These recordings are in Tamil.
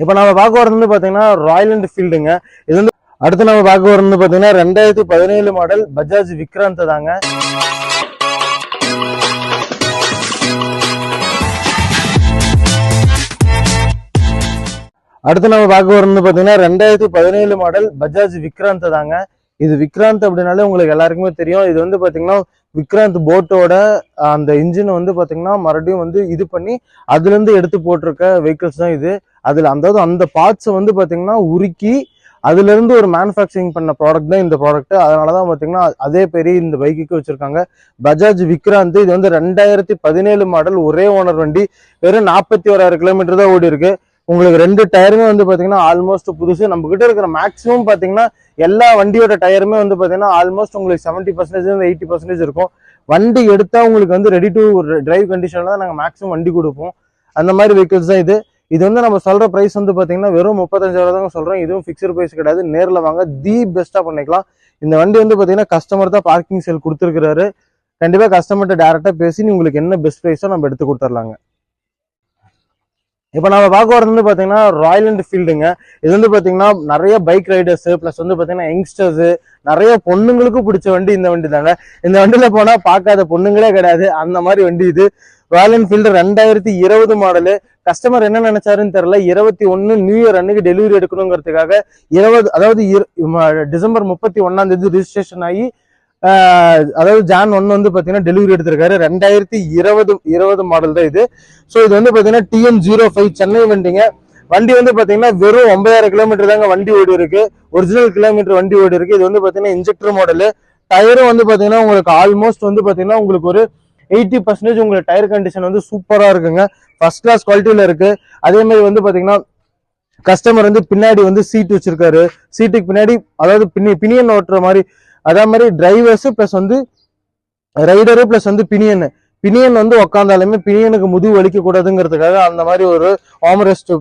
இப்போ நம்ம பார்க்க வரது வந்து பாத்தீங்கன்னா ராயல் என்ஃபீல்டுங்க. இது வந்து அடுத்து நம்ம பார்க்க வரது வந்து பாத்தீங்கன்னா 2017 மாடல் பஜாஜ் விக்ராந்த் தாங்க. அடுத்து நம்ம பார்க்க வரது பாத்தீங்கன்னா 2017 மாடல் பஜாஜ் விக்ராந்த் தாங்க. இது விக்ராந்த் அப்படின்னாலே உங்களுக்கு எல்லாருக்குமே தெரியும். இது வந்து பாத்தீங்கன்னா விக்ராந்த் போட்டோட அந்த இன்ஜினை வந்து பாத்தீங்கன்னா மறுபடியும் வந்து இது பண்ணி அதுல இருந்து எடுத்து போட்டிருக்க வெஹிக்கிள்ஸ் தான் இது. அதுல அந்த பார்ட்ஸை வந்து பாத்தீங்கன்னா உருக்கி அதுல இருந்து ஒரு மேனுஃபேக்சரிங் பண்ண ப்ராடக்ட் தான் இந்த ப்ராடக்ட். அதனாலதான் பாத்தீங்கன்னா அதே பெரிய இந்த பைக்குக்கு வச்சிருக்காங்க பஜாஜ் விக்ராந்த். இது வந்து 2017 மாடல், ஒரே ஓனர் வண்டி, வெறும் 41,000 கிலோமீட்டர் தான் ஓடி இருக்கு. உங்களுக்கு 2 டயருமே வந்து பாத்தீங்கன்னா ஆல்மோஸ்ட் புதுசு. நம்ம கிட்ட இருக்கிற மேக்ஸிமம் பாத்தீங்கன்னா எல்லா வண்டியோட டயருமே வந்து பாத்தீங்கன்னா ஆல்மோஸ்ட் உங்களுக்கு 70% 80% இருக்கும். வண்டி எடுத்தா உங்களுக்கு வந்து ரெடி டு டிரைவ் கண்டிஷன்ல தான் நாங்க மேக்ஸிமம் வண்டி கொடுப்போம். அந்த மாதிரி வெஹிக்கிள்ஸ் தான் இது. இது வந்து நம்ம சொல்ற பிரைஸ் வந்து பாத்தீங்கன்னா வெறும் 35,000 தான் சொல்றோம். இதுவும் பிக்சர் பிரைஸ் கிடையாது. நேர்ல வாங்க, தி பெஸ்டா பண்ணிக்கலாம். இந்த வண்டி வந்து பாத்தீங்கன்னா கஸ்டமர் தான் பார்க்கிங் சேல் கொடுத்துருக்காரு. கண்டிப்பா கஸ்டமர்கிட்ட டைரக்டா பேசி உங்களுக்கு என்ன பெஸ்ட் பிரைஸோ நம்ம எடுத்து கொடுத்துடலாங்க. இப்போ நம்ம பார்க்க வரது வந்து பாத்தீங்கன்னா ராயல் என்ஃபீல்டுங்க. இது வந்து பாத்தீங்கன்னா நிறைய பைக் ரைடர்ஸ் பிளஸ் வந்து பாத்தீங்கன்னா யங்ஸ்டர்ஸ், நிறைய பொண்ணுங்களுக்கும் பிடிச்ச வண்டி இந்த வண்டி தாங்க. இந்த வண்டியில போனா பார்க்காத பொண்ணுங்களே கிடையாது, அந்த மாதிரி வண்டி இது. Royal Enfield 2020 model. கஸ்டமர் என்ன நினைச்சாருன்னு தெரியல, 21 நியூ இயர் அன்னைக்கு டெலிவரி எடுக்கணுங்கிறதுக்காக 20 அதாவது டிசம்பர் 31 ரிஜிஸ்ட்ரேஷன் ஆகி அதாவது ஜான் 1 வந்து பாத்தீங்கன்னா டெலிவரி எடுத்திருக்காரு. 2020 மாடல் தான் இது. ஸோ இது வந்து பாத்தீங்கன்னா TN05 சென்னை வண்டிங்க. வண்டி வந்து பாத்தீங்கன்னா வெறும் 9,000 கிலோமீட்டர் தாங்க வண்டி ஓடி இருக்கு. ஒரிஜினல் கிலோமீட்டர் வண்டி ஓடி இருக்கு. இது வந்து பாத்தீங்கன்னா இன்ஜெக்டர் மாடலு. டயரும் வந்து பாத்தீங்கன்னா உங்களுக்கு ஆல்மோஸ்ட் வந்து பாத்தீங்கன்னா உங்களுக்கு ஒரு 80% உங்களுக்கு டயர் கண்டிஷன் வந்து சூப்பரா இருக்குங்க. ஃபர்ஸ்ட் கிளாஸ் குவாலிட்டியில இருக்கு. அதே மாதிரி வந்து பாத்தீங்கன்னா கஸ்டமர் வந்து பின்னாடி வந்து சீட் வச்சிருக்காரு. சீட்டுக்கு பின்னாடி அதாவது பினியன் ஓட்டுற மாதிரி, அதே மாதிரி டிரைவர்ஸ் பிளஸ் வந்து ரைடரு பிளஸ் வந்து பினியன் வந்து உக்காந்தாலுமே பினியனுக்கு முதுகு வலிக்க கூடாதுங்கிறதுக்காக அந்த மாதிரி ஒரு ஆர்ம் ரெஸ்ட்,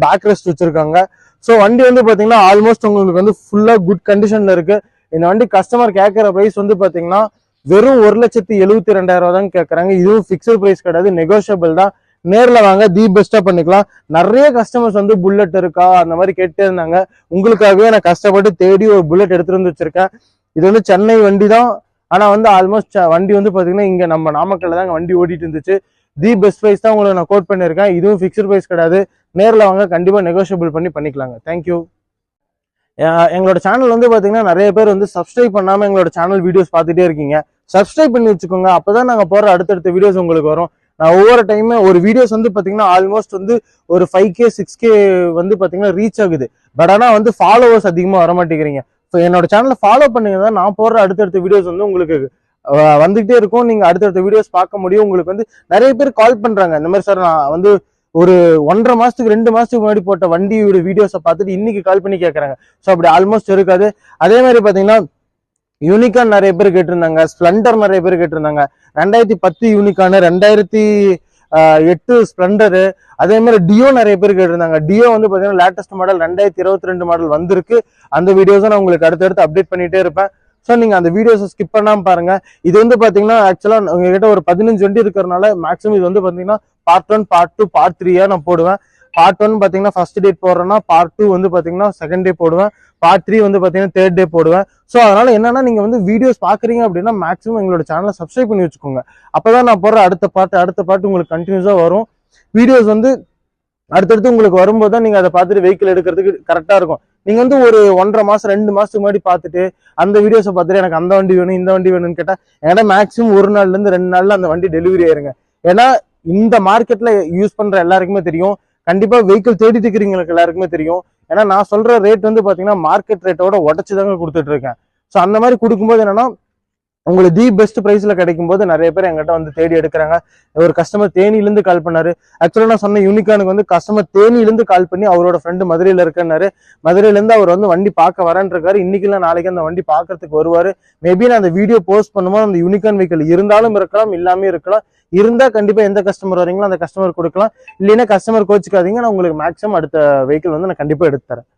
பேக் ரெஸ்ட் வச்சிருக்காங்க. ஸோ வண்டி வந்து பாத்தீங்கன்னா ஆல்மோஸ்ட் உங்களுக்கு வந்து ஃபுல்லா குட் கண்டிஷன்ல இருக்கு. இந்த வண்டி கஸ்டமர் கேட்கிற பிரைஸ் வந்து பாத்தீங்கன்னா வெறும் 1,72,000 தான் கேட்கறாங்க. இதுவும் பிக்சர் பிரைஸ் கிடையாது, நெகோஷியபிள் தான். நேர்ல வாங்க, தி பெஸ்டா பண்ணிக்கலாம். நிறைய கஸ்டமர்ஸ் வந்து புல்லட் இருக்கா அந்த மாதிரி கேட்டே இருந்தாங்க. உங்களுக்காகவே நான் கஷ்டப்பட்டு தேடி ஒரு புல்லட் எடுத்துட்டு வந்து வச்சிருக்கேன். இது வந்து சென்னை வண்டி தான். ஆனா வந்து ஆல்மோஸ்ட் வண்டி வந்து பாத்தீங்கன்னா இங்க நம்ம நாமக்கல்ல தாங்க வண்டி ஓடிட்டு இருந்துச்சு. தி பெஸ்ட் பிரைஸ் தான் உங்களுக்கு நான் கோட் பண்ணிருக்கேன். இதுவும் பிக்சர் பிரைஸ் கிடையாது. நேர்ல வாங்க, கண்டிப்பா நெகோஷியபிள் பண்ணிக்கலாங்க. தேங்க்யூ. எங்களோட சேனல் வந்து பாத்தீங்கன்னா நிறைய பேர் வந்து சப்ஸ்கிரைப் பண்ணாம எங்களோட சேனல் வீடியோஸ் பார்த்துட்டே இருக்கீங்க. சப்ஸ்கிரைப் பண்ணி வச்சுக்கோங்க, அப்பதான் நாங்க போற அடுத்தடுத்த வீடியோஸ் உங்களுக்கு வரும். நான் ஒவ்வொரு டைமே ஒரு வீடியோஸ் வந்து பாத்தீங்கன்னா ஆல்மோஸ்ட் வந்து ஒரு 5K 6K வந்து பாத்தீங்கன்னா ரீச் ஆகுது. பட் ஆனா வந்து ஃபாலோவர்ஸ் அதிகமா வர மாட்டேங்கிறீங்க. என்னோட சேனலை ஃபாலோ பண்ணீங்கன்னா நான் போடுற அடுத்தடுத்த வீடியோஸ் வந்து உங்களுக்கு வந்துகிட்டே இருக்கும். நீங்க அடுத்தடுத்த வீடியோஸ் பார்க்க முடியும். உங்களுக்கு வந்து நிறைய பேர் கால் பண்றாங்க, இந்த மாதிரி சார் நான் வந்து ஒரு 1.5 மாசத்துக்கு 2 மாசத்துக்கு முன்னாடி போட்ட வண்டியோட வீடியோஸை பார்த்துட்டு இன்னைக்கு கால் பண்ணி கேட்கறாங்க. ஸோ அப்படி ஆல்மோஸ்ட் இருக்காது. அதே மாதிரி பாத்தீங்கன்னா யூனிகான் நிறைய பேர் கேட்டிருந்தாங்க, ஸ்பிளண்டர் நிறைய பேர் கேட்டிருந்தாங்க. 2010 யூனிகான், 2008 ஸ்பிளண்டரு, அதே மாதிரி டியோ நிறைய பேர் கேட்டிருந்தாங்க. டியோ வந்து பாத்தீங்கன்னா லேட்டஸ்ட் மாடல் 2022 மாடல் வந்திருக்கு. அந்த வீடியோஸை நான் உங்களுக்கு அடுத்தடுத்து அப்டேட் பண்ணிட்டே இருப்பேன். ஸோ நீங்க அந்த வீடியோஸை ஸ்கிப் பண்ணாம பாருங்க. இது வந்து பாத்தீங்கன்னா ஆக்சுவலா உங்ககிட்ட ஒரு 15 வண்டி இருக்கிறதுனால மேக்ஸிமம் இது வந்து பாத்தீங்கன்னா பார்ட் 1, பார்ட் 2, பார்ட் 3 நான் போடுவேன். பார்ட் 1 பாத்தீங்கன்னா ஃபர்ஸ்ட் டேட் போடுறேன்னா, பார்ட் 2 வந்து பாத்தீங்கன்னா செகண்ட் டே போடுவேன், பார்ட் 3 வந்து பாத்தீங்கன்னா தேர்ட் டே போடுவேன். ஸோ அதனால என்னன்னா நீங்க வந்து வீடியோஸ் பாக்குறீங்க அப்படின்னா மேக்ஸிமம் எங்களோட சேனலை சப்ஸ்கிரைப் பண்ணி வச்சுக்கோங்க. அப்பதான் நான் போடுற அடுத்த பார்ட் உங்களுக்கு கண்டினியூஸா வரும். வீடியோஸ் வந்து அடுத்தடுத்து உங்களுக்கு வரும்போது தான் நீங்க அதை பார்த்துட்டு வெஹிக்கிள் எடுக்கிறதுக்கு கரெக்டா இருக்கும். நீங்க வந்து ஒரு 1.5 மாசம் 2 மாசத்துக்கு முன்னாடி பார்த்துட்டு அந்த வீடியோஸை பார்த்துட்டு எனக்கு அந்த வண்டி வேணும் இந்த வண்டி வேணும்னு கேட்டா என்கிட்ட மேக்ஸிமம் 1 நாள்ல இருந்து 2 நாள்ல அந்த வண்டி டெலிவரி ஆயிருங்க. ஏன்னா இந்த மார்க்கெட்ல யூஸ் பண்ற எல்லாருக்குமே தெரியும், கண்டிப்பா வெஹிக்கிள் தேடிட்டு இருக்கிறவங்களுக்கு எல்லாருக்குமே தெரியும். ஏன்னா நான் சொல்ற ரேட் வந்து பாத்தீங்கன்னா மார்க்கெட் ரேட்டோட உடச்சுதாங்க கொடுத்துட்டு இருக்கேன். ஸோ அந்த மாதிரி கொடுக்கும்போது என்னன்னா உங்களுக்கு தி பெஸ்ட் பிரைஸ்ல கிடைக்கும் போது நிறைய பேர் எங்கிட்ட வந்து தேடி எடுக்கிறாங்க. ஒரு கஸ்டமர் தேனியிலிருந்து கால் பண்ணாரு. ஆக்சுவலா நான் சொன்ன யூனிகானுக்கு வந்து கஸ்டமர் தேனியிலிருந்து கால் பண்ணி அவரோட ஃப்ரெண்டு மதுரையில இருக்கன்னாரு. மதுரையில இருந்து அவர் வந்து வண்டி பார்க்க வரேன் இருக்காரு. இன்னைக்கு இல்ல நாளைக்கு அந்த வண்டி பார்க்கறதுக்கு வருவாரு. மேபி நான் அந்த வீடியோ போஸ்ட் பண்ணும்போது அந்த யூனிகான் வெஹிக்கிள் இருந்தாலும் இருக்கலாம், இல்லாமே இருக்கலாம். இருந்தா கண்டிப்பா எந்த கஸ்டமர் வரீங்களோ அந்த கஸ்டமர் கொடுக்கலாம். இல்லைன்னா கஸ்டமர் கோச்சுக்காதீங்க, நான் உங்களுக்கு மேக்ஸிமம் அடுத்த வெஹிக்கிள் வந்து நான் கண்டிப்பா எடுத்து தரேன்.